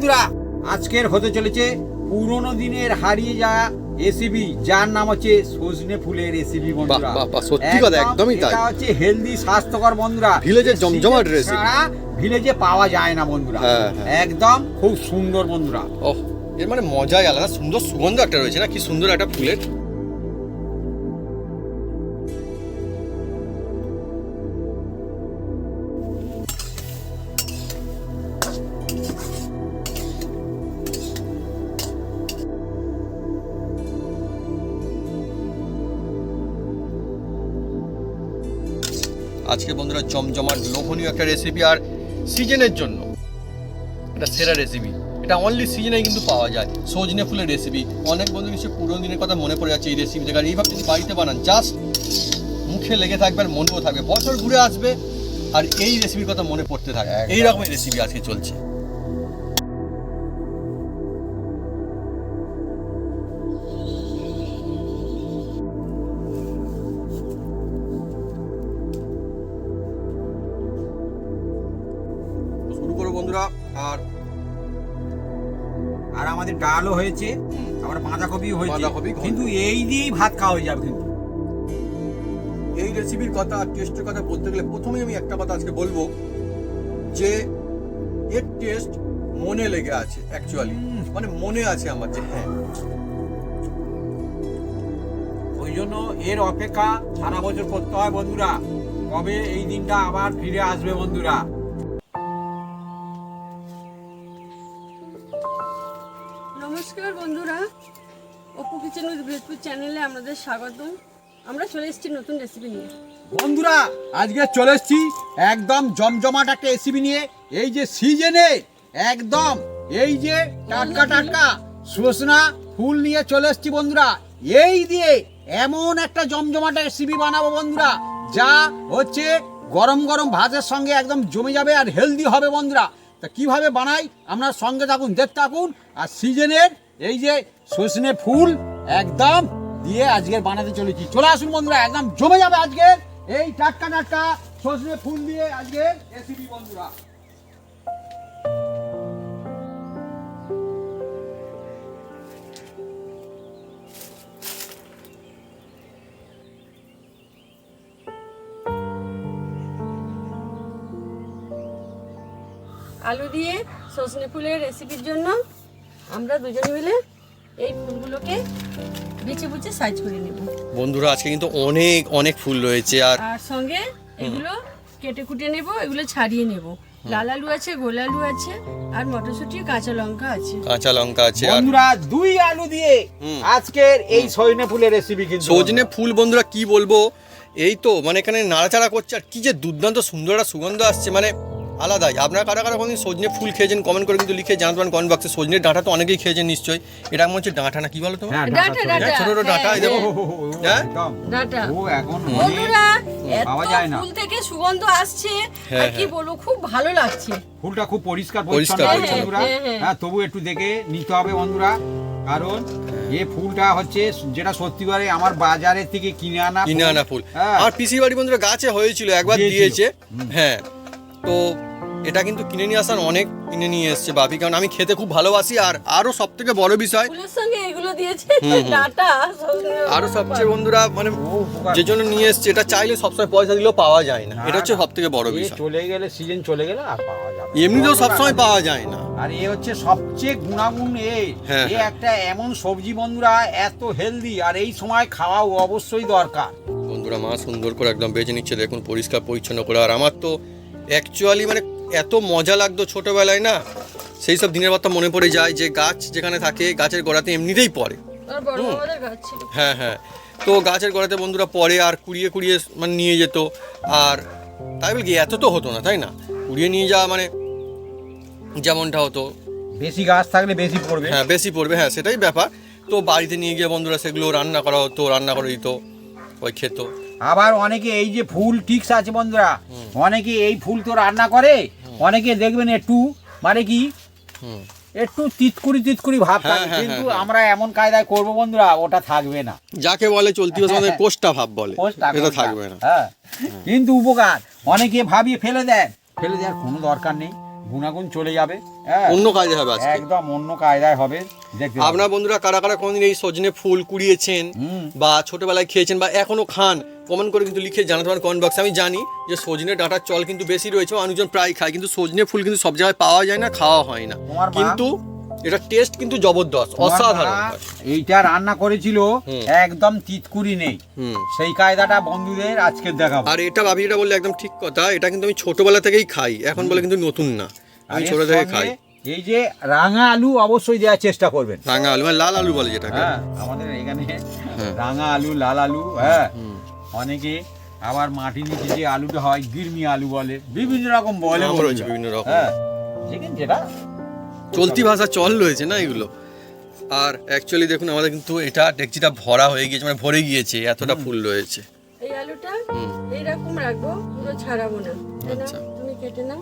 বন্ধুরা, আজকের হতে চলেছে পুরনো দিনের হারিয়ে যাওয়া রেসিপি, যার নাম হচ্ছে সজনে ফুলের রেসিপি বন্ধুরা। সত্যি কথা, একদমই তাই। এটা হচ্ছে হেলদি, স্বাস্থ্যকর বন্ধুরা, ভিলেজের জমজমাট রেসিপি, ভিলেজে পাওয়া যায় না বন্ধুরা। একদম খুব সুন্দর বন্ধুরা। ওহ, এর মানে মজাই আলাদা। সুন্দর সুগন্ধ একটা রয়েছে না, কি সুন্দর একটা ফুলের। আজকে বন্ধুরা জমজমাট লোভনীয় একটা রেসিপি, আর সিজনের জন্য এটা সেরা রেসিপি। এটা অনলি সিজনে কিন্তু পাওয়া যায়, সজনে ফুলের রেসিপি। অনেক বন্ধু নিশ্চয়ই পুরোনো দিনের কথা মনে পড়ে যাচ্ছে এই রেসিপি থেকে। আর এইভাবে যদি বাড়িতে বানান, জাস্ট মুখে লেগে থাকবে আর মনেও থাকবে, বছর ঘুরে আসবে আর এই রেসিপির কথা মনে পড়তে থাকে। এইরকমই রেসিপি আজকে চলছে। শুরু করো বন্ধুরা। আর আর আমাদের ডালও হয়েছে, আবার বাঁধাকপিও হয়েছে, বাঁধাকপি, কিন্তু এই দিয়েই ভাত খাওয়া হয়ে যাবে। কিন্তু এই রেসিপির কথা, টেস্টের কথা বলতে গেলে প্রথমেই আমি একটা কথা আজকে বলবো, যে এর টেস্ট মনে লেগে আছে। অ্যাকচুয়ালি মানে মনে আছে আমার, যে হ্যাঁ, ওই জন্য এর অপেক্ষা সারা বছর করতে হয় বন্ধুরা, কবে এই দিনটা আবার ফিরে আসবে বন্ধুরা। নমস্কার বন্ধুরা, অপু কিচেন উইথ ভেজপুর চ্যানেলে আপনাদের স্বাগতম। আমরা চলে এসেছি নতুন রেসিপি নিয়ে। বন্ধুরা, আজকে চলে এসেছি একদম জমজমাট একটা রেসিপি নিয়ে। এই যে সিজনে একদম এই যে টাটকা টাটকা সজনা ফুল নিয়ে চলে এসেছি বন্ধুরা। এই দিয়ে এমন একটা জমজমাট রেসিপি বানাবো বন্ধুরা, যা হচ্ছে গরম গরম ভাতের সঙ্গে একদম জমে যাবে আর হেলদি হবে বন্ধুরা। তা কিভাবে বানাই আপনার সঙ্গে থাকুন, দেখতে থাকুন। আর সিজনের এই যে সজনে ফুল একদম দিয়ে আজকে বানাতে চলেছি। চলে আসুন বন্ধুরা, একদম জমে যাবে আজকে এই টাটকা টাটকা সজনে ফুল দিয়ে আজকে রেসিপি বন্ধুরা। আলু দিয়ে সজনে ফুলের রেসিপির জন্য আমরা দুজনে মিলে এই ফুলগুলোকে বেছে বুছে সাইজ করে নেব বন্ধুরা। আজকে কিন্তু অনেক অনেক ফুল রয়েছে, আর সঙ্গে এগুলো কেটে কুটে নেব, এগুলো ছাড়িয়ে নেব। লাল আলু আছে, গোল আলু আছে, আর মটরশুঁটি, কাঁচা লঙ্কা আছে। কাঁচা লঙ্কা আছে। আর বন্ধুরা, 2 আলু দিয়ে আজকের এই সজনে ফুলের রেসিপি। কিন্তু সজনে ফুল বন্ধুরা কি বলবো, এই তো মানে এখানে নাড়াচাড়া করছে, আর কি যে দুর্দান্ত সুন্দর একটা সুগন্ধ আসছে, মানে আলাদাই। আপনারা কারা কারা কোনদিন সজনে ফুল খেয়েছেন কমেন্ট করে কিন্তু লিখে জানাতে পারেন কমেন্ট বক্সে। সজনের ডাঁটা তো অনেকেই খেয়েছেন নিশ্চয়ই। এটা মনে হচ্ছে ডাঁটা না, কি বলো তোমার? ছোট ছোট ডাঁটা, এই দেখো। হ্যাঁ, ডাঁটা। ও এখন বন্ধুরা, পাওয়া যায় না। ফুল থেকে সুগন্ধ আসছে, আর কি বলবো, খুব ভালো লাগছে। ফুলটা খুব পরিষ্কার পরিষ্কার পরিচ্ছন্ন পরিচ্ছন্ন। বন্ধুরা। হ্যাঁ, তবু একটু দেখে নিতে হবে বন্ধুরা, কারণ এই ফুলটা হচ্ছে যেটা সত্যিকারে আমার বাজারের থেকে কিনে আনা ফুল। হ্যাঁ। আর পিসির বাড়ি বন্ধুরা গাছে হয়েছিল, একবার দিয়েছে। হ্যাঁ, তো এটা কিন্তু কিনে নিয়ে আসার অনেক কিনে নিয়ে এসছে বাপি, কারণ আমি খেতে খুব ভালোবাসি। আর আরো সব থেকে বড় বিষয়, ফুলের সঙ্গে এগুলো দিয়েছে, ডাঁটা। আরো সবচেয়ে বন্ধুরা মানে যে জন্য নিয়ে এসছে, এটা চাইলে সবসময় পয়সা দিলেও পাওয়া যায় না। এটা হচ্ছে সব থেকে বড় বিষয়। চলে গেলে, সিজন চলে গেলে আর পাওয়া যাবে না। এমনিতেও সবসময় পাওয়া যায় না। আর এ হচ্ছে সবচেয়ে গুণাগুণ হ্যাঁ। এ একটা এমন সবজি বন্ধুরা, এত হেলদি, আর এই সময় খাওয়া অবশ্যই দরকার বন্ধুরা। মা সুন্দর করে একদম বেছে নিচ্ছে, দেখুন পরিষ্কার পরিচ্ছন্ন করে। আর আমার তো অ্যাকচুয়ালি মানে এত মজা লাগতো ছোটবেলায় না, সেই সব দিনের কথা মনে পড়ে যায়, যে গাছ যেখানে থাকে গাছের গোড়াতে এমনিতেই পড়ে। হ্যাঁ হ্যাঁ, তো গাছের গোড়াতে বন্ধুরা পড়ে, আর কুড়িয়ে কুড়িয়ে মানে নিয়ে যেত। আর তাই বলি এত তো হতো না, তাই না? কুড়িয়ে নিয়ে যাওয়া মানে যেমনটা হতো, বেশি গাছ থাকলে বেশি পড়বে। হ্যাঁ, বেশি পড়বে, হ্যাঁ সেটাই ব্যাপার। তো বাড়িতে নিয়ে গিয়ে বন্ধুরা সেগুলো রান্না করা হতো, রান্না করে দিত, ওই খেত। আবার অনেকে এই যে ফুল টিক্স আছে বন্ধুরা, অনেকে এই ফুল তো রান্না করে, অনেকে দেখবেন একটু মানে কি একটু তিতকুড়ি ভাব থাকে, কিন্তু আমরা এমন কায়দায় করব বন্ধুরা, ওটা থাকবে না। যাকে বলে চলতি ভাষায় কোষ্টা ভাব বলে, এটা থাকবে না। হ্যাঁ, কিন্তু উপকার। অনেকে ভাবিয়ে ফেলে দেয়, ফেলে দেওয়ার কোনো দরকার নেই। গুণাগুণ চলে যাবে। হ্যাঁ, অন্য কাজে হবে আজকে একদম অন্য কায়দায় হবে। দেখতে পাবেন। আপনার বন্ধুরা কারা কারা কোনদিন এই সজনে ফুল কুড়িয়েছেন বা ছোটবেলায় খেয়েছেন বা এখনো খান, কমেন্ট করে কিন্তু লিখে জানাতে পারেন কমেন্ট বক্সে। আমি জানি যে সজনে ডাঁটার চল কিন্তু বেশি রয়েছে, মানুষজন প্রায় খায়, কিন্তু সজনে ফুল কিন্তু সব জায়গায় পাওয়া যায় না, খাওয়া হয় না, তোমার মা- কিন্তু এটা টেস্ট কিন্তু জবরদস্ত, অসাধারণ। এইটা রান্না করেছিল, একদম তিতকুরি নেই। সেই কায়দাটা বন্ধুদের আজকে দেখাবো। আর এটা ভাবি এটা বললে একদম ঠিক কথা, এটা কিন্তু আমি ছোটবেলা থেকেই খাই, এখন বলে কিন্তু নতুন না, আমি আর ছোট এর থেকে সঙ্গে খাই। এই যে রাঙা আলু অবশ্যই দেওয়ার চেষ্টা করবেন। রাঙা আলু মানে লাল আলু বলে যেটাকে। হ্যাঁ, আমাদের এখানে রাঙা আলু, লাল আলু, হ্যাঁ, অনেকে আবার মাটির নিচে যে আলুটা হয় গিরমি আলু বলে, বিভিন্ন রকম বলে। নাম রয়েছে বিভিন্ন রকম। হ্যাঁ, যেখানে যেটা চলতি ভাষা চল রয়েছে না এগুলো। আর অ্যাকচুয়ালি দেখুন আমাদের কিন্তু এটা ডেকচিটা ভরা হয়ে গিয়েছে, মানে ভরে গিয়েছে, এতটা ফুল রয়েছে। এই আলুটা এইরকম রাখবো, পুরো ছাড়াবো না, তাই না? আচ্ছা। তুমি কেটে নাও।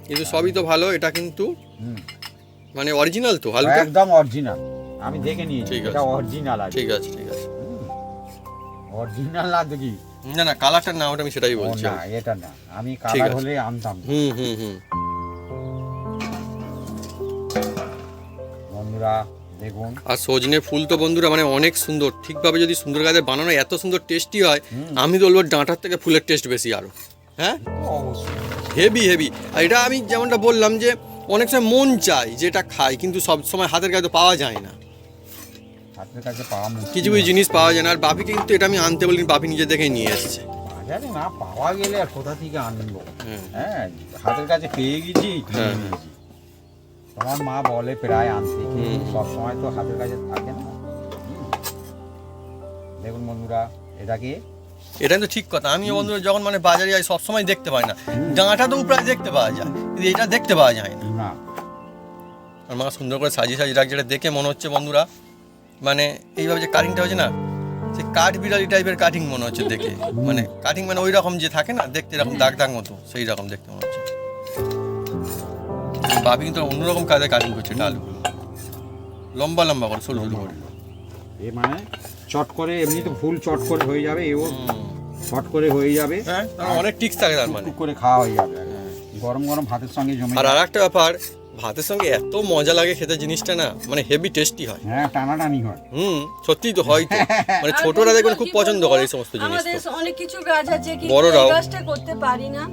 কিন্তু সবই তো ভালো, এটা কিন্তু মানে অরিজিনাল তো আলুটা। একদম অরিজিনাল, আমি দেখে নিয়েছি, ঠিক আছে। এটা অরিজিনাল আছে। ঠিক আছে ঠিক আছে। অরিজিনাল না দেখি। না না, কালারটা না, ওটা আমি সেটাই ও বলছি। না, এটা না, আমি ঠিক কালার আছে। হলে আনতাম না। হুম। বন্ধুরা দেখুন, আর সজনে ফুল তো বন্ধুরা মানে অনেক সুন্দর, ঠিকভাবে যদি সুন্দর কাজে বানানো এত সুন্দর টেস্টি হয়, আমি তো বলবো ডাঁটার থেকে ফুলের টেস্ট বেশি আরো। হ্যাঁ, অবশ্যই হেভি। আর এটা আমি যেমনটা বললাম যে অনেক সময় মন চাই যেটা খাই, কিন্তু সব সময় হাতের কাছে তো পাওয়া যায় না, হাতের কাছে পাওয়া মুশকিল। কিছু জিনিস পাওয়া যায় না। আর বাপিকে কিন্তু এটা আমি আনতে বলিনি, বাপি নিজে দেখে নিয়ে এসেছে। বাজারে না পাওয়া গেলে আর কোথা থেকে আনবো? হুম। হ্যাঁ, হাতের কাছে পেয়ে গেছি, কিনে হ্যাঁ। নিয়েছি। তোমার মা বলে প্রায় আনতে, কিন্তু সব সময় তো হাতের কাছে থাকে না। দেখুন বন্ধুরা, এটাকে এটা কিন্তু ঠিক কথা। আমি বন্ধুরা যখন মানে বাজারে যাই সবসময় দেখতে পাই না, ডাঁটা তো প্রায় দেখতে পাওয়া যায়, কিন্তু এটা দেখতে পাওয়া যায় না। না, আর মা সুন্দর করে সাজিয়ে রাখছে, যেটা দেখে মনে হচ্ছে বন্ধুরা মানে এইভাবে যে কাটিংটা হচ্ছে না, সে কাঠ বিড়ালি টাইপের কাটিং মনে হচ্ছে দেখে, মানে কাটিং মানে ওই রকম যে থাকে না দেখতে, এরকম দাগ দাগ মতো, সেই রকম দেখতে মনে হচ্ছে। বাপি কিন্তু অন্যরকম কাজে কাটিং করছে এটা আলুগুলো, লম্বা লম্বা করে, সরু সরু করে। এ মানে চট করে, এমনি তো ফুল চট করে হয়ে যাবে, এও চট করে হয়ে যাবে। হ্যাঁ, তার অনেক টিক্স থাকে তার মানে। টুক করে খাওয়া হয়ে যাবে, গরম গরম ভাতের সঙ্গে জমে আর যাবে। আরেকটা ব্যাপার, ভাতের সঙ্গে এত মজা লাগে খেতে জিনিসটা না, মানে হেভি টেস্টি হয়। হ্যাঁ, টানাটানি হয়। সত্যিই তো হয় তো, মানে ছোটরা দেখবেন খুব পছন্দ করে এই সমস্ত জিনিস। আমাদের তো অনেক কিছু গাছ আছে, কিন্তু বড়রাও। এই গাছটা করতে পারি না।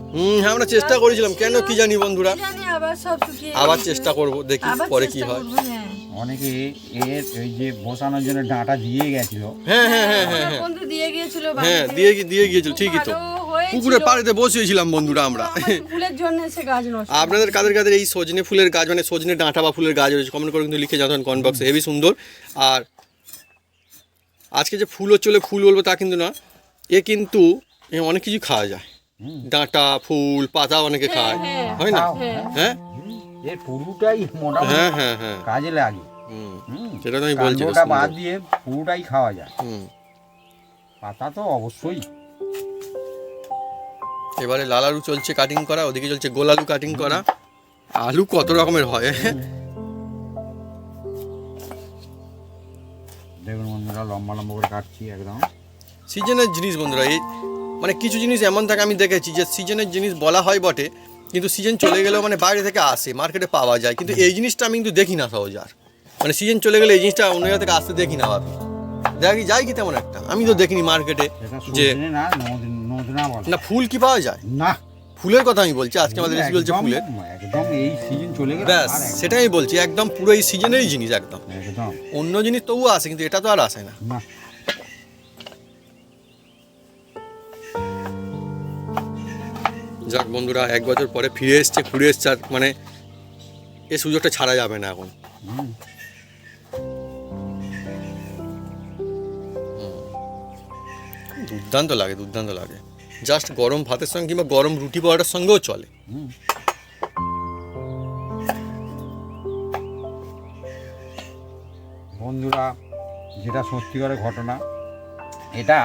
হ্যাঁ, আমরা চেষ্টা করেছিলাম, কেন কি জানি বন্ধুরা, কি জানি আবার সব শুকিয়ে আবার গেছে। চেষ্টা করব, দেখি আবার পরে চেষ্টা কি হয়। করবো, হ্যাঁ। অনেকে এর এই যে বসানোর জন্য ডাঁটা দিয়ে গেছিল। হ্যাঁ আমার বন্ধু দিয়ে গিয়েছিল হ্যাঁ, বাড়িতে। দিয়ে গিয়েছিল, ঠিকই তো। ভালো হয়েছিল। পুকুরের পাড়েতে বসিয়েছিলাম বন্ধুরা আমরা। আমার ফুলের জন্য সে গাছ নষ্ট। আপনাদের কাদের কাদের এই সজনে ফুলের গাছ, মানে সজনে ডাঁটা বা ফুলের গাছ রয়েছে, কমেন্ট করে কিন্তু লিখে জানান কমেন্ট বক্সে, হেভি সুন্দর। আর আজকে যে ফুল হচ্ছিল, ফুল বলবো তা কিন্তু না, এ কিন্তু অনেক কিছু খাওয়া যায়, ডাঁটা, ফুল, পাতা অনেকে খায়, হয় না? হ্যাঁ এর পুরোটাই মোটামুটি হ্যাঁ কাজে লাগে। সেটা তো আমি বলছি। কাণ্ডটা বাদ দিয়ে পুরোটাই খাওয়া যায়। হুম। পাতা তো অবশ্যই। এবারে লাল আলু চলছে কাটিং করা, ওদিকে চলছে গোল আলু কাটিং করা। আলু কত রকমের হয়। দেখুন বন্ধুরা, লম্বা লম্বা করে কাটছি একদম। সিজনের জিনিস বন্ধুরা, এই মানে কিছু জিনিস এমন থাকে আমি দেখেছি যে সিজনের জিনিস বলা হয় বটে, কিন্তু সিজন চলে গেলেও মানে বাইরে থেকে আসে, মার্কেটে পাওয়া যায়, কিন্তু এই জিনিসটা আমি কিন্তু দেখি না সহজ। আর মানে সিজন চলে গেলে এই জিনিসটা অন্য জায়গা থেকে আসতে দেখি না ভাবি, দেখি যাই কি তেমন একটা আমি তো দেখিনি মার্কেটে যে সজনে না, নদনা বলে না ফুল কি পাওয়া যায়। না। ফুলের কথা আমি বলছি, আজকে আমাদের রেসিপি বলছে ফুলের। একদম এই সিজন চলে গেলে ব্যাস আর একদম- সেটাই আমি বলছি, একদম পুরো এই সিজনেরই জিনিস একদম। একদম অন্য জিনিস তবুও আসে, কিন্তু এটা তো আর আসে না। না। যাক বন্ধুরা, 1 বছর পরে ফিরে এসছে, ঘুরে এসছে, আর মানে এই সুযোগটা ছাড়া যাবে না এখন। দুর্দান্ত লাগে, দুর্দান্ত লাগে। জাস্ট গরম ভাতের সঙ্গে কিংবা গরম রুটি পরোটার সঙ্গেও চলে। বন্ধুরা, যেটা সত্যিকারের ঘটনা, এটা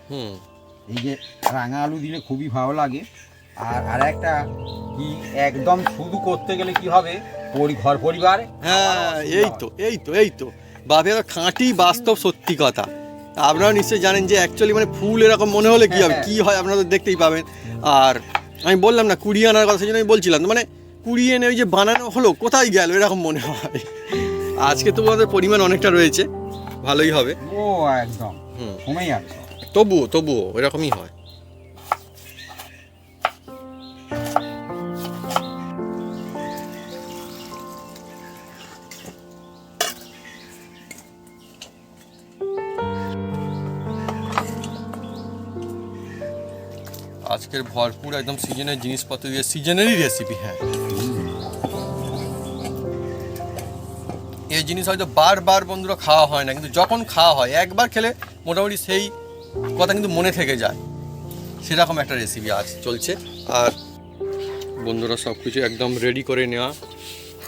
হুম। এই যে রাঙা আলু দিলে খুবই ভালো লাগে। আর একটা কি, একদম শুধু করতে গেলে কি হবে, ঘর পরিবার। হ্যাঁ, এই তো বাপে খাঁটি বাস্তব সত্যি কথা। আপনারা নিশ্চয়ই জানেন যে অ্যাকচুয়ালি মানে ফুল এরকম মনে হলে কি হবে, কি হয় আপনারা তো দেখতেই পাবেন। আর আমি বললাম না 20 আনার কথা, সেই জন্য আমি বলছিলাম, মানে কুড়িয়ে এনে ওই যে বানানো হলো কোথায় গেল এরকম মনে হয়। আজকে তো আমাদের পরিমাণ অনেকটা রয়েছে, ভালোই হবে। ও একদম কমে যাচ্ছে। তবুও এরকমই হয়। আজকের ভরপুর একদম সিজনের জিনিসপত্র দিয়ে সিজনেরই রেসিপি। হ্যাঁ, এই জিনিস হয়তো বারবার বন্ধুরা খাওয়া হয় না, কিন্তু যখন খাওয়া হয় একবার খেলে মোটামুটি সেই কথা কিন্তু মনে থেকে যায়, সেরকম একটা রেসিপি আজ চলছে। আর বন্ধুরা সব কিছু একদম রেডি করে নেওয়া,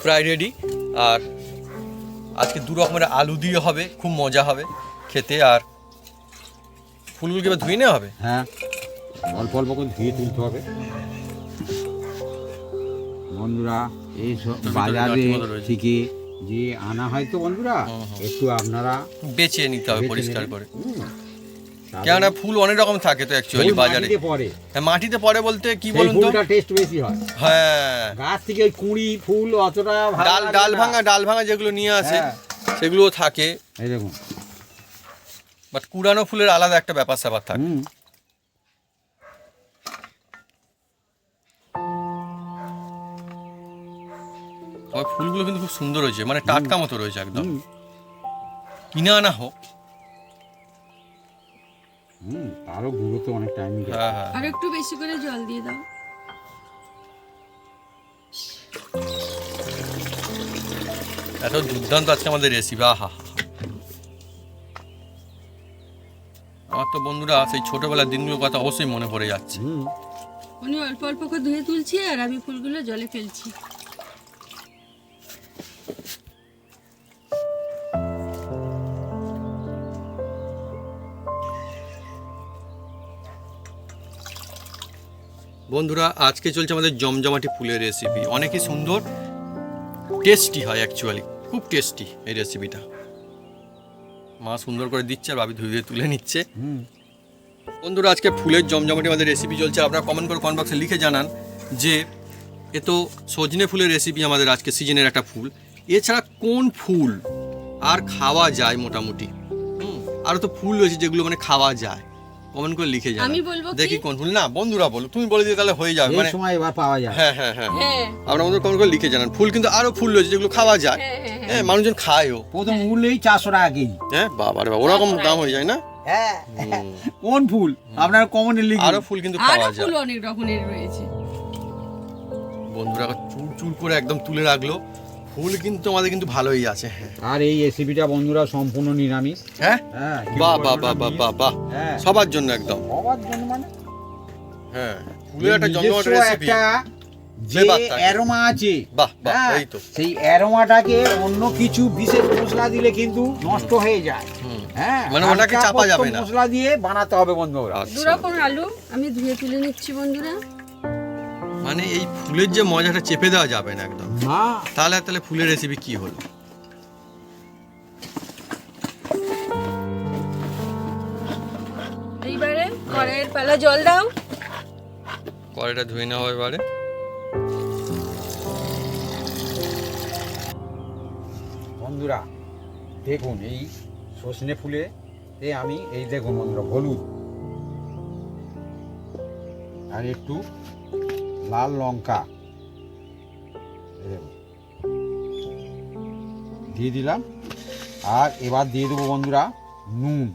প্রায় রেডি। আর আজকে দু রকমের আলু দিয়ে হবে, খুব মজা হবে খেতে। আর ফুলগুলোকে এবার ধুয়ে নেওয়া হবে। হ্যাঁ, অল্প অল্প করে ধুয়ে তুলতে হবে বন্ধুরা। এই সব বাজারে থেকে যে আনা হয় তো বন্ধুরা, একটু আপনারা বেছে নিতে হবে পরিষ্কার করে। তারপরে কেননা ফুল অনেক রকম থাকে তো অ্যাকচুয়ালি বাজারে। মাটিতে পড়ে, হ্যাঁ, মাটিতে পড়ে বলতে কি সেই বলুন তো, ফুলটা টেস্ট বেশি হয়। হ্যাঁ, গাছ থেকে ওই কুঁড়ি ফুল অতটা ভালো ডাল লাগে ডাল না। ডাল ভাঙা যেগুলো নিয়ে আসে হ্যাঁ। সেগুলোও থাকে, এই দেখুন। বাট কুড়ানো ফুলের আলাদা একটা ব্যাপার স্যাপার থাকে। তবে ফুলগুলো কিন্তু খুব সুন্দর হয়েছে, মানে টাটকা মতো রয়েছে একদম, কিনে আনা হোক। তারও গুঁড়ো তো অনেক টাইম লাগে। হ্যাঁ হ্যাঁ, আর একটু বেশি করে জল দিয়ে দাও। এত দুর্দান্ত আজকে আমাদের রেসিপি। আহা, আমার তো বন্ধুরা সেই ছোটবেলার দিনগুলোর কথা অবশ্যই মনে পড়ে যাচ্ছে। উনি অল্প অল্প করে ধুয়ে তুলছি আর আমি ফুলগুলো জলে ফেলছি। বন্ধুরা আজকে চলছে আমাদের জমজমাটি ফুলের রেসিপি, অনেকই সুন্দর, টেস্টি হয় অ্যাকচুয়ালি, খুব টেস্টি এই রেসিপিটা। মা সুন্দর করে দিচ্ছে আর ভাবি ধুয়ে ধুয়ে তুলে নিচ্ছে। বন্ধুরা আজকে ফুলের জমজমাটি আমাদের রেসিপি চলছে। আপনারা কমেন্ট করে কমেন্ট বক্সে লিখে জানান যে এ তো সজনে ফুলের রেসিপি আমাদের আজকে সিজনের একটা ফুল, এছাড়া কোন ফুল আর খাওয়া যায় মোটামুটি। আরও তো ফুল রয়েছে যেগুলো মানে খাওয়া যায়, কমেন্ট করে লিখে জানান। আমি বলবো দেখি কি? কোন ফুল। না বন্ধুরা বলো, তুমি বলে দিলে তাহলে হয়ে যাবে। এই মানে সময় এবার পাওয়া যায়। হ্যাঁ হ্যাঁ হ্যাঁ, হ্যাঁ আপনারা আমাদের কমেন্ট করে লিখে জানান। ফুল কিন্তু আরো ফুল রয়েছে যেগুলো খাওয়া যায়, হ্যাঁ হ্যাঁ হ্যাঁ। হ্যাঁ, মানুষজন খায়ও। প্রথম মূল্যেই 400 টাকা কেজি। হ্যাঁ, বাবা রে বাবা, ওরকম দাম হয়ে যায় না? হ্যাঁ, কোন ফুল আপনার কমনে লিখুন। আরো ফুল কিন্তু আরো খাওয়া যায়। ফুল অনেক রকমের রয়েছে। বন্ধুরা চুর চুর করে একদম তুলে রাখলো, ফুল কিন্তু আমাদের কিন্তু ভালোই আছে। হ্যাঁ আর এই রেসিপিটা বন্ধুরা সম্পূর্ণ নিরামিষ। হ্যাঁ, হ্যাঁ, বাহ বাহ বাহ বাহ বাহ বাহ, হ্যাঁ, সবার জন্য একদম। সবার জন্য মানে হ্যাঁ, ফুলের একটা জমজমাট নিজস্ব রেসিপি। একটা যে ফ্লেভার থাকে। অ্যারোমা আছে, বাহ বাহ, হ্যাঁ, এই তো। সেই অ্যারোমাটাকে অন্য কিছু বিশেষ মশলা দিলে কিন্তু নষ্ট হয়ে যায়। হ্যাঁ, মানে ওটাকে হালকা চাপা যাবে প্রথম না। মশলা দিয়ে বানাতে হবে বন্ধুরা। আচ্ছা। দু রকম আলু আমি ধুয়ে তুলে নিচ্ছি বন্ধুরা। মানে এই ফুলের যে মজাটা চেপে দেওয়া যাবে না একদম। না, তাহলে ফুলের রেসিপি কি হলো? এইবারে কড়াইয়ের পালা জল দাও। কড়াইটা ধুয়ে নেওয়া হবে এবারে। বন্ধুরা দেখুন এই সজনে ফুলে আমি এই দেখুন বন্ধুরা হলুদ আর একটু লাল লঙ্কা এই দেখুন দিয়ে দিলাম। আর এবার দিয়ে দেবো বন্ধুরা নুন।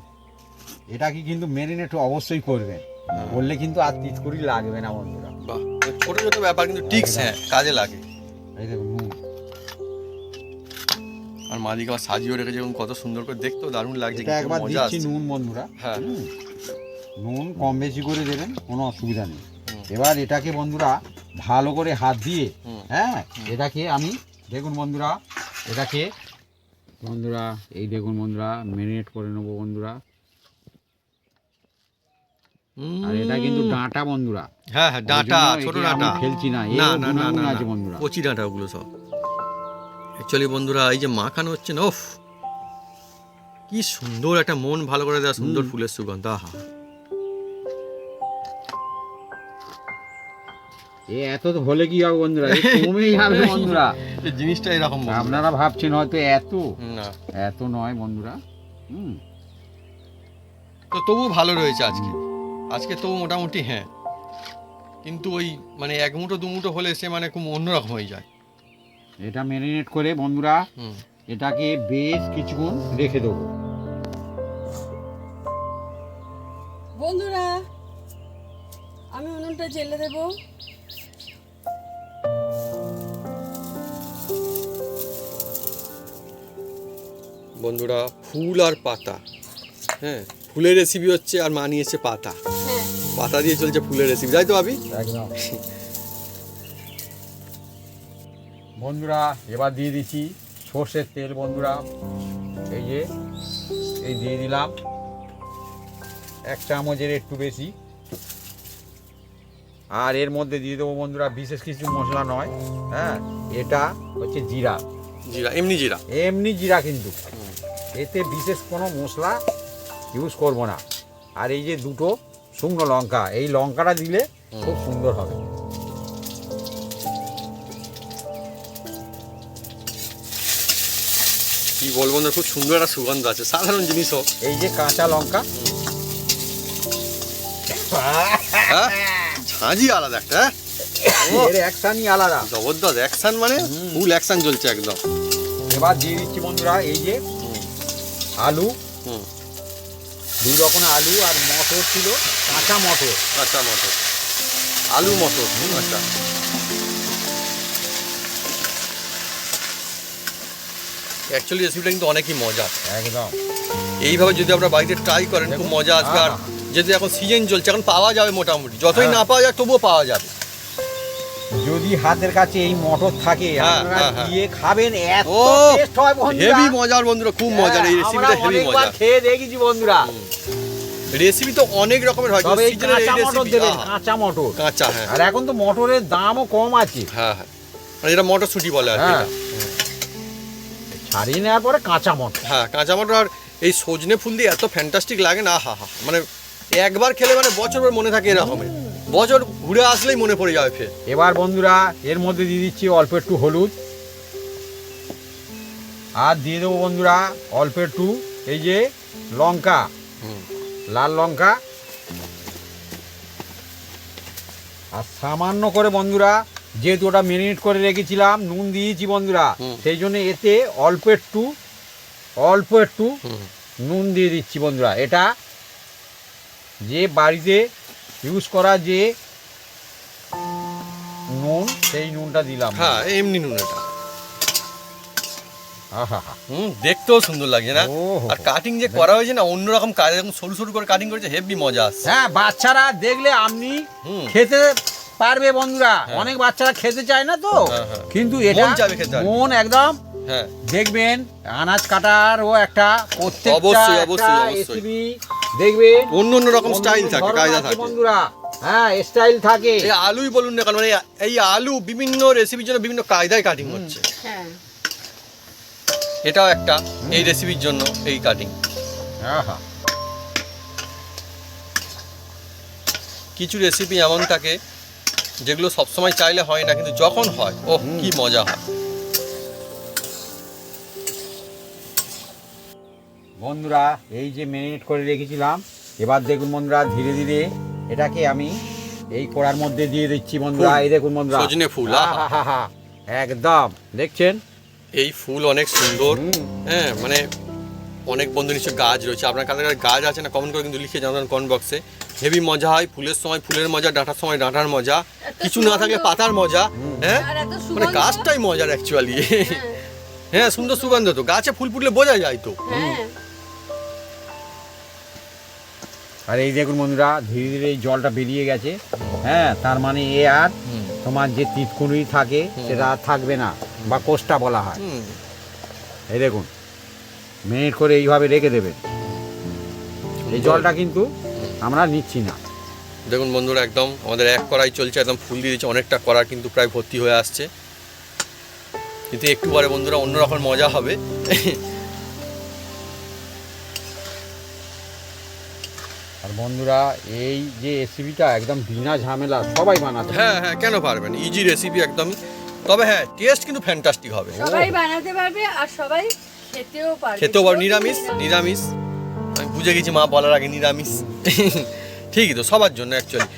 এটাকে কিন্তু ম্যারিনেট অবশ্যই করবেন, করলে কিন্তু আর তিতকুড়ি লাগবে না বন্ধুরা। বাহ, ছোট ছোট ব্যাপার কিন্তু টিক্স, হ্যাঁ, কাজে লাগে। এই দেখুন নুন। আর মাদিকে আবার সাজিয়েও রেখেছে এবং কত সুন্দর করে দেখতেও দারুণ লাগছে, এটা কিন্তু একবার মজা দিচ্ছি আসছে। নুন বন্ধুরা। হ্যাঁ, নুন কম বেশি করে দেবেন, কোনো অসুবিধা নেই। এবার এটাকে বন্ধুরা ভালো করে হাত দিয়ে, হ্যাঁ, এটাকে আমি দেখুন বন্ধুরা, এটাকে বন্ধুরা এই দেখুন বন্ধুরা ম্যারিনেট করে নেবো বন্ধুরা। আর এটা কিন্তু ডাঁটা বন্ধুরা। হ্যাঁ হ্যাঁ, ডাঁটা, ওই জন্য ছোট একে আমি ডাঁটা ফেলছি না, না এর না না গুণাগুণ না আছে বন্ধুরা। কচি ডাঁটা ওগুলো সব। অ্যাকচুয়ালি বন্ধুরা এই যে মাখানো হচ্ছে না, ওফ কি সুন্দর একটা মন ভালো করে দেওয়া সুন্দর ফুলের সুগন্ধ। আহা, এত তো হলে কি হবে বন্ধুরা, কমেই যাবে বন্ধুরা। এই জিনিসটা এরকম বন্ধুরা। আপনারা ভাবছেন হয়তো না এত নয় বন্ধুরা। তো তবু ভালো রয়েছে আজকে তবু মোটামুটি হ্যাঁ, কিন্তু ওই মানে এক মুঠো দু মুঠো হলে সে মানে খুব অন্যরকম হয়ে যায়। এটা ম্যারিনেট করে বন্ধুরা এটাকে বেশ কিছুক্ষণ রেখে দেবো। বন্ধুরা আমি উনুনটা জ্বেলে দেবো। বন্ধুরা ফুল আর পাতা, হ্যাঁ ফুলের রেসিপি হচ্ছে, আর মা নিয়েছে পাতা, হ্যাঁ পাতা দিয়ে চলছে ফুলের রেসিপি, তাই তো ভাবি? একদম। বন্ধুরা এবার দিয়ে দিচ্ছি সর্ষের তেল বন্ধুরা, এই দিয়ে দিলাম 1 চামচের একটু বেশি। আর এর মধ্যে দিয়ে দেবো বন্ধুরা বিশেষ কিছু মশলা নয়, হ্যাঁ এটা হচ্ছে জিরা, এমনি জিরা, কিন্তু এতে বিশেষ কোনো মশলা ইউজ করব না। আর এই যে 2টো শুকনো লঙ্কা, এই লঙ্কাটা দিলে খুব সুন্দর হবে। কি বলবো না, খুব সুন্দর একটা সুগন্ধ আছে, সাধারণ জিনিস হোক। এই যে কাঁচা লঙ্কা, হ্যাঁ ঝাঁঝি আলাদা একটা, এর অ্যাকশনই আলাদা, জবরদস্ত অ্যাকশন, মানে ফুল অ্যাকশন চলছে একদম। এবার দিয়ে দিচ্ছি বন্ধুরা এই যে আলু, 2 রকমের আলু আর মটর ছিল, কাঁচা মটর, আলু মটর। আচ্ছা অ্যাকচুয়ালি রেসিপিটা কিন্তু অনেকই মজা, একদম। এইভাবে যদি আপনারা বাড়িতে ট্রাই করেন খুব মজা আসবে। আর যেহেতু এখন সিজন চলছে, এখন পাওয়া যাবে মোটামুটি, যতই না পাওয়া যায় তবুও পাওয়া যাবে। যদি হাতের কাছে এই মটর থাকে আপনারা দিয়ে খাবেন, এত ও টেস্ট হয় বন্ধুরা, হেভি মজার বন্ধুরা, খুব মজার এই রেসিপিটা, হেভি মজা। খেয়ে দেখেছি বন্ধুরা, রেসিপি তো অনেক রকমের হয়, তবে এই সিজনের এই কাঁচা মটর রেসিপি, দেবেন, কাঁচা মটর, কাঁচা, হ্যাঁ। আর এখন তো মটরের দামও কম আছে, হ্যাঁ মানে যেটা মটরশুঁটি বলে আর কি, হ্যাঁ। ছাড়িয়ে নেওয়ার পরে কাঁচা মটর, হ্যাঁ কাঁচা মটর। আর এই সজনে ফুল দিয়ে এত ফ্যান্টাস্টিক লাগে না, মানে একবার খেলে মানে বছর ভর মনে থাকে এরকমের, বছর ঘুরে আসলেই মনে পড়ে যাবে ফের। এবার বন্ধুরা এর মধ্যে দিয়ে দিচ্ছি অল্প একটু হলুদ, আর দিয়ে দেবো বন্ধুরা অল্প একটু এই যে লঙ্কা, লাল লঙ্কা, আর সামান্য করে বন্ধুরা যেহেতু ওটা ম্যারিনেট করে রেখেছিলাম, নুন দিয়েছি বন্ধুরা, সেই জন্য এতে অল্প একটু নুন দিয়ে দিচ্ছি বন্ধুরা। এটা যে বাড়িতে ইউজ করা যে নুন, সেই নুনটা দিলাম, হ্যাঁ এমনি নুন এটা। আহা, দেখতেও সুন্দর লাগছে না, ওহো। আর কাটিং যে করা হয়েছে না অন্যরকম, এরকম সরু সরু করে কাটিং করেছে, হেভি মজা আসছে। হ্যাঁ বাচ্চারা দেখলে আপনি হুম। খেতে পারবে বন্ধুরা, অনেক বাচ্চারা খেতে চায় না তো, হ্যাঁ। কিন্তু এটা মন চাইবে খেতে, মন একদম। হ্যাঁ দেখবেন আনাজ কাটার ও একটা প্রত্যেকটা অবশ্যই, একটা অবশ্যই। রেসিপি দেখবেন অন্য রকম স্টাইল থাকে, ধরন কায়দা আছে থাকে বন্ধুরা, হ্যাঁ স্টাইল থাকে। এই আলুই বলুন না কারণ এই আলু বিভিন্ন রেসিপির জন্য বিভিন্ন কায়দায় কাটিং হচ্ছে, হ্যাঁ এটাও একটা এই রেসিপির জন্য এই কাটিং। আহা, কিছু রেসিপি এমন থাকে যেগুলো সবসময় চাইলে হয় না, কিন্তু যখন হয় ওহ কি মজা হয়। বন্ধুরা এই যে ম্যারিনেট করে রেখেছিলাম, এবার দেখুন বন্ধুরা ধীরে ধীরে এটাকে আমি এই কড়ার মধ্যে দিয়ে দিচ্ছি বন্ধুরা। ফুল। এই দেখুন বন্ধুরা সজনে ফুল, আহা, একদম দেখছেন, এই ফুল অনেক সুন্দর। হ্যাঁ মানে অনেক বন্ধু নিশ্চয় গাছ রয়েছে, আপনার কাছে গাছ আছে না কমেন্ট করে কিন্তু লিখে জানাবেন কমেন্ট বক্সে। হেভি মজা হয়, ফুলের সময় ফুলের মজা, ডাঁটার সময় ডাঁটার মজা, কিছু না থাকলে পাতার মজা, হ্যাঁ আর এত মানে সুগন্ধ। গাছটাই মজার অ্যাকচুয়ালি। হ্যাঁ, হ্যাঁ সুন্দর সুগন্ধ, তো গাছে ফুল ফুটলে বোঝা যায় তো। হ্যাঁ আর এই দেখুন বন্ধুরা ধীরে ধীরে এই জলটা বেরিয়ে গেছে, হ্যাঁ তার মানে এ আর তোমার যে তিতকুড়ি থাকে সেটা আর থাকবে না, বা কোষ্টা বলা হয়। এই দেখুন মিনিট করে এইভাবে রেখে দেবেন, এই জলটা কিন্তু আমরা নিচ্ছি না। দেখুন বন্ধুরা একদম আমাদের এক কড়াই চলছে, একদম ফুল দিয়ে দিচ্ছে, অনেকটা কড়া কিন্তু প্রায় ভর্তি হয়ে আসছে, কিন্তু একটু পরে বন্ধুরা অন্যরকম মজা হবে। আর বন্ধুরা এই যে রেসিপিটা একদম বিনা ঝামেলা সবাই বানাতে পারে। হ্যাঁ হ্যাঁ, কেন পারবেন, ইজি রেসিপি একদম। তবে হ্যাঁ, টেস্ট কিন্তু ফ্যান্টাস্টিক হবে। সবাই বানাতে পারবে আর সবাই খেতেও পারবে। খেতেও পারবে, নিরামিষ নিরামিষ, আমি বুঝে গেছি মা বলার আগে নিরামিষ। ঠিকই তো, সবার জন্য অ্যাকচুয়ালি।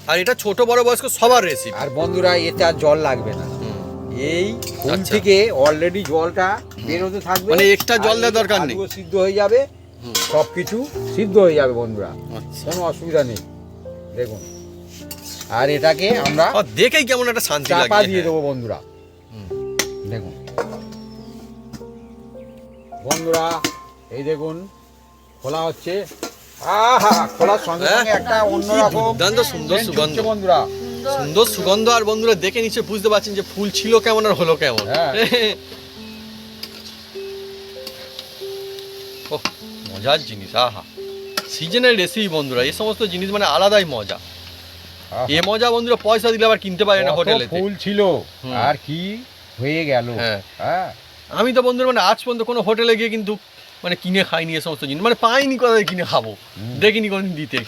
আর এটা ছোট বড় বয়স্ক সবার রেসিপি। আর বন্ধুরা এতে আর জল লাগবে না, এই ফুল আচ্ছা। থেকে অলরেডি জলটা বেরোতে থাকবে, মানে extra জল দেওয়ার দরকার নেই। আলুও সিদ্ধ হয়ে যাবে, সবকিছু সিদ্ধ হয়ে যাবে বন্ধুরা, আচ্ছা। কোনো অসুবিধা নেই। দেখুন, আর এটাকে আমরা দেখেই কেমন একটা শান্তি লাগে। চাপা দিয়ে দেবো বন্ধুরা। দেখুন বন্ধুরা, এই দেখুন খোলা হচ্ছে। আহা, খোলার সঙ্গে সঙ্গে একটা অন্যরকম দুর্দান্ত সুন্দর scent সুগন্ধ, ছুটছে বন্ধুরা। সুন্দর সুগন্ধ। আর বন্ধুরা দেখে নিশ্চয়ই বুঝতে পারছেন যে ফুল ছিল কেমন আর হলো কেমন। হ্যাঁ। ওহ, মজার জিনিস। আহা, সিজনের রেসিপি বন্ধুরা, এই সমস্ত জিনিস মানে আলাদাই মজা। আহা, এ মজা বন্ধুরা পয়সা দিলে আবার কিনতে পারে না কত হোটেলে। ফুল ছিল আর কি হয়ে গেল। হ্যাঁ। হ্যাঁ, আমি তো বন্ধুরা মানে আজ পর্যন্ত কোনো হোটেলে গিয়ে কিন্তু মানে কিনে খাইনি এ সমস্ত জিনিস, মানে পাইনি কোথায় কিনে খাবো, দেখিনি কোনোদিন দিতে।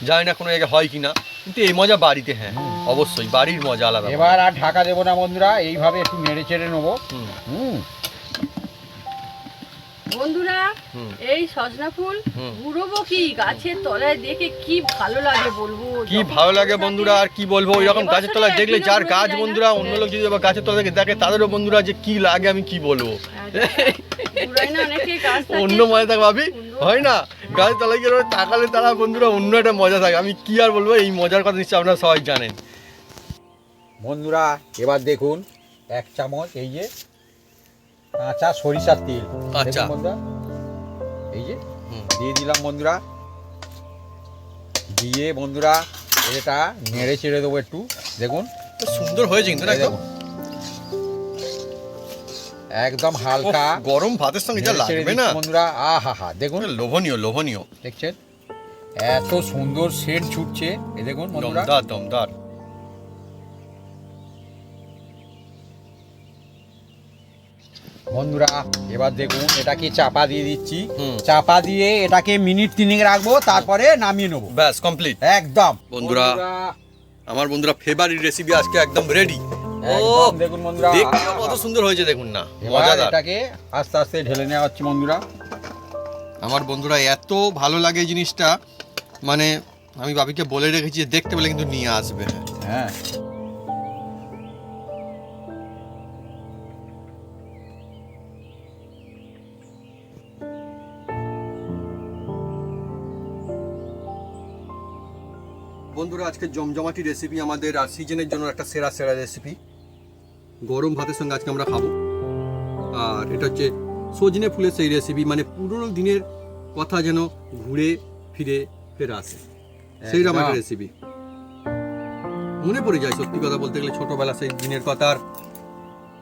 জানি না কোনো জায়গায় হয় কিনা, কিন্তু এই মজা বাড়িতে হ্যাঁ অবশ্যই, বাড়ির মজা আলাদা। এবার আর ঢাকা দেবো না বন্ধুরা, এইভাবে একটু নেড়ে চেড়ে নেবো। হুম। বন্ধুরা হুম। এই সজনা ফুল হুম। ঘুরবো কি গাছের তলায় দেখে কি ভালো লাগে বলবো। কি ভালো লাগে বন্ধুরা, আর কি বলবো, ওই রকম গাছের তলায় দেখলে যার গাছ বন্ধুরা, অন্য লোক যদি আবার গাছের তলা থেকে দেখে তাদেরও বন্ধুরা যে কি লাগে আমি কি বলবো। ঘুরায় না অনেকে গাছ থাকে। অন্য মজা থাকে ভাবি, হয় না? গাছের তলায় গিয়ে তাকালে তারা বন্ধুরা অন্য একটা মজা থাকে। আমি কি আর বলবো, এই মজার কথা নিশ্চয়ই আপনারা সবাই জানেন। বন্ধুরা এবার দেখুন 1 চামচ এই যে কাঁচা সরিষার তেল। আচ্ছা। দেখুন বন্ধুরা, এই যে হুম। দিয়ে দিলাম বন্ধুরা, দিয়ে বন্ধুরা এটা নেড়ে চেড়ে দেবো একটু। দেখুন তো সুন্দর হয়েছে কিন্তু না এই একদম? দেখুন, একদম হালকা ওহ, গরম ভাতের সঙ্গে যা নেড়ে চেড়ে লাগবে না, দিচ্ছি বন্ধুরা। আহা হা, দেখুন লোভনীয় লোভনীয়, দেখছেন এত সুন্দর সেন্ট ছুটছে। এই দেখুন বন্ধুরা, দমদার দমদার। বন্ধুরা এবার দেখুন এটাকে চাপা দিয়ে দিচ্ছি। হুম। চাপা দিয়ে এটাকে মিনিট 3 রাখবো, তারপরে নামিয়ে নেবো। ব্যাস কমপ্লিট। একদম বন্ধুরা, আমার বন্ধুরা ফেভারিট রেসিপি আজকে একদম রেডি। একদম দেখুন বন্ধুরা, দেখতে কত সুন্দর হয়েছে দেখুন না, এবার মজাদার। এটাকে আস্তে আস্তে ঢেলে নেওয়া হচ্ছে বন্ধুরা। আমার বন্ধুরা এত ভালো লাগে এই জিনিসটা, মানে আমি বাবিকে বলে রেখেছি যে দেখতে পেলে কিন্তু নিয়ে আসবে। হ্যাঁ, বন্ধুরা আজকে জমজমাটি রেসিপি আমাদের, আর সিজনের জন্য একটা সেরা সেরা রেসিপি। গরম ভাতের সঙ্গে আজকে আমরা খাবো। আর এটা হচ্ছে সজনে ফুলের সেই রেসিপি, মানে পুরোনো দিনের কথা যেন ঘুরে ফিরে ফেরা আসে, সেই রকম একটা রেসিপি। মনে পড়ে যায় সত্যি কথা বলতে গেলে ছোটবেলা সেই দিনের কথা। আর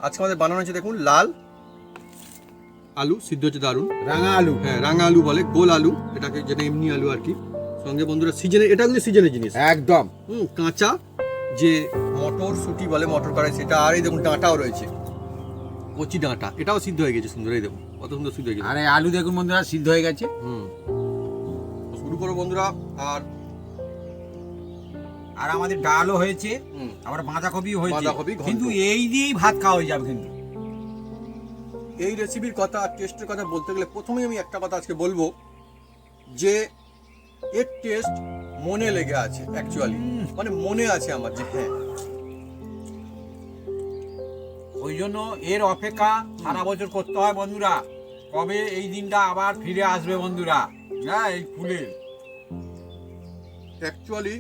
আজকে আমাদের বানানো হচ্ছে দেখুন লাল আলু সিদ্ধ হচ্ছে, দারুণ। রাঙা আলু, হ্যাঁ, রাঙা আলু বলে, গোল আলু এটাকে, যেটা এমনি আলু আর কি। সঙ্গে বন্ধুরা সিজনের, এটা কিন্তু সিজনের জিনিস একদম কাঁচা যে মটর শুটি বলে, মটর কড়াই সেটা। আর এই দেখুন ডাঁটাও রয়েছে, কচি ডাঁটা, এটাও সিদ্ধ হয়ে গেছে সুন্দর। এই দেখুন কত সুন্দর সিদ্ধ হয়ে গেছে। আরে আলু দেখুন বন্ধুরা সিদ্ধ হয়ে গেছে। তো শুরু করো বন্ধুরা। আর আর আমাদের ডালও হয়েছে, হুম, আবার বাঁধাকপিও হয়েছে, বাঁধাকপি, ঘন্ট। কিন্তু এই দিয়েই ভাত খাওয়া হয়ে যাবে। কিন্তু এই রেসিপির কথা আর টেস্টের কথা বলতে গেলে প্রথমেই আমি একটা কথা আজকে বলবো, যে এর টেস্ট মনে লেগে আছে অ্যাকচুয়ালি, মানে মনে আছে আমার যে হ্যাঁ। ওই জন্য এর অপেক্ষা সারা বছর করতে হয় বন্ধুরা, কবে এই দিনটা আবার ফিরে আসবে বন্ধুরা। হ্যাঁ, এই ফুলের অ্যাকচুয়ালি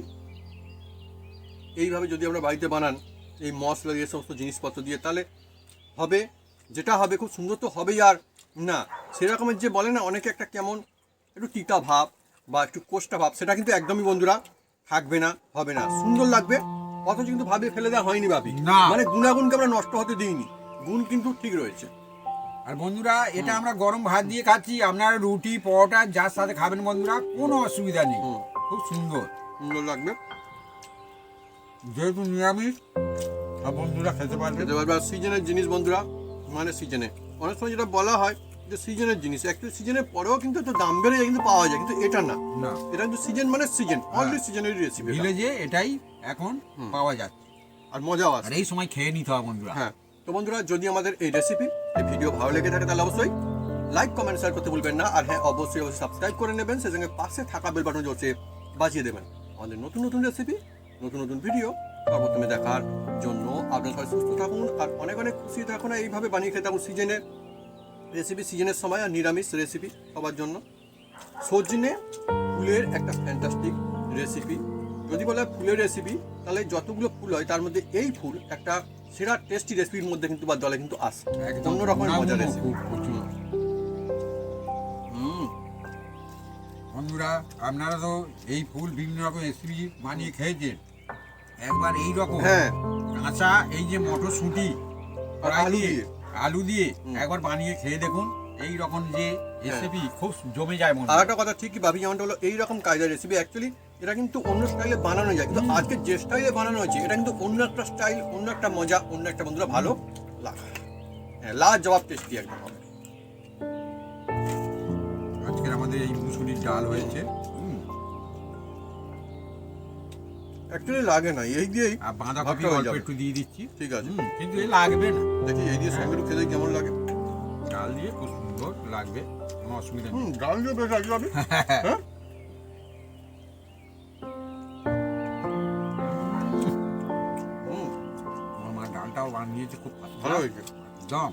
এইভাবে যদি আমরা বাড়িতে বানান, এই মশলা দিয়ে সমস্ত জিনিসপত্র দিয়ে, তাহলে হবে যেটা হবে খুব সুন্দর তো হবেই। আর না সেরকমের যে বলে না অনেকে একটা কেমন একটু তিতা ভাব বা একটু কোষ্টা ভাব, সেটা কিন্তু একদমই বন্ধুরা থাকবে না, হবে না, সুন্দর লাগবে। অথচ কিন্তু ভাবে ফেলে দেওয়া হয়নি ভাবি, না। মানে গুণাগুণকে আমরা নষ্ট হতে দিইনি, গুণ কিন্তু ঠিক রয়েছে। আর বন্ধুরা এটা আমরা গরম ভাত দিয়ে খাচ্ছি, আপনারা রুটি পরোটা যার সাথে খাবেন বন্ধুরা কোনো অসুবিধা নেই, হুম, খুব সুন্দর। সুন্দর লাগবে, যেহেতু নিরামিষ সব বন্ধুরা খেতে পারবে। খেতে পারবে। আর সিজনের জিনিস বন্ধুরা, মানে সিজনে অনেক সময় যেটা বলা হয় যে সিজনের জিনিস, একটু সিজনের পরেও কিন্তু একটু দাম বেড়ে যায়, কিন্তু পাওয়া যায়, কিন্তু এটা না, না এটা কিন্তু সিজন মানে সিজন, অনলি সিজনের রেসিপি। ভিলেজে এটাই এখন পাওয়া যাচ্ছে, আর মজাও আর আছে। এই সময় খেয়ে নিতে হবে বন্ধুরা। হ্যাঁ, তো বন্ধুরা যদি আমাদের এই রেসিপি, এই ভিডিও ভালো লেগে থাকে তাহলে অবশ্যই লাইক কমেন্ট শেয়ার করতে ভুলবেন না। আর হ্যাঁ, অবশ্যই সাবস্ক্রাইব করে নেবেন, সেই সঙ্গে পাশে থাকা বেল বাটন জ্বলছে বাজিয়ে দেবেন আমাদের নতুন নতুন রেসিপি, নতুন নতুন ভিডিও সর্বপ্রথমে দেখার জন্য। আপনারা সবাই সুস্থ থাকুন আর অনেক অনেক খুশি থাকুন, এইভাবে বানিয়ে খেতে থাকুন সিজনের রেসিপি, সিজনের সময়। আর নিরামিষ রেসিপি সবার জন্য সজনে ফুলের একটা ফ্যান্টাস্টিক রেসিপি। যদি বলা হয় ফুলের রেসিপি, তাহলে যতগুলো ফুল হয় তার মধ্যে এই ফুল একটা সেরা টেস্টি রেসিপির মধ্যে কিন্তু বা দলে কিন্তু আসে, একদম অন্যরকম মজার গুণাগুণ রেসিপি। খুব প্রচুর। বন্ধুরা আপনারা তো এই ফুল বিভিন্ন রকম রেসিপি বানিয়ে খেয়েছেন, একবার এই রকম হ্যাঁ, কাঁচা এই যে মটরশুঁটি কড়াই আলু দিয়ে দিয়ে। আলু দিয়ে হুম। একবার বানিয়ে খেয়ে দেখুন, এই রকম যে রেসিপি খুব জমে যায় মনে আর একটা কথা ঠিকই ভাবি, যেমনটা হলো এইরকম কায়দার রেসিপি অ্যাকচুয়ালি এটা কিন্তু অন্য স্টাইলে বানানো যায়, কিন্তু আজকে যে স্টাইলে বানানো হয়েছে এটা কিন্তু অন্য একটা স্টাইল, অন্য একটা মজা, অন্য একটা বন্ধুরা ভালো লাগা। হ্যাঁ, লাজবাব টেস্টি একদম হবে। আজকের আমাদের এই মুসুরির ডাল হয়েছে, অ্যাকচুয়ালি লাগে না, এই দিয়েই আর বাঁধাকপি ভাতটা হয়ে অল্প যাবে। একটু দিয়ে দিচ্ছি। ঠিক আছে, কিন্তু এ লাগবে না, দেখি এই দিয়ে সঙ্গে একটু খেতে কেমন লাগে। ডাল দিয়ে খুব সুন্দর লাগবে, কোনো অসুবিধা নেই। ডাল দিয়ে বেশ লাগবে আমি। হ্যাঁ, আমার মা ডালটাও বানিয়েছে খুব ভালো হয়েছে। একদম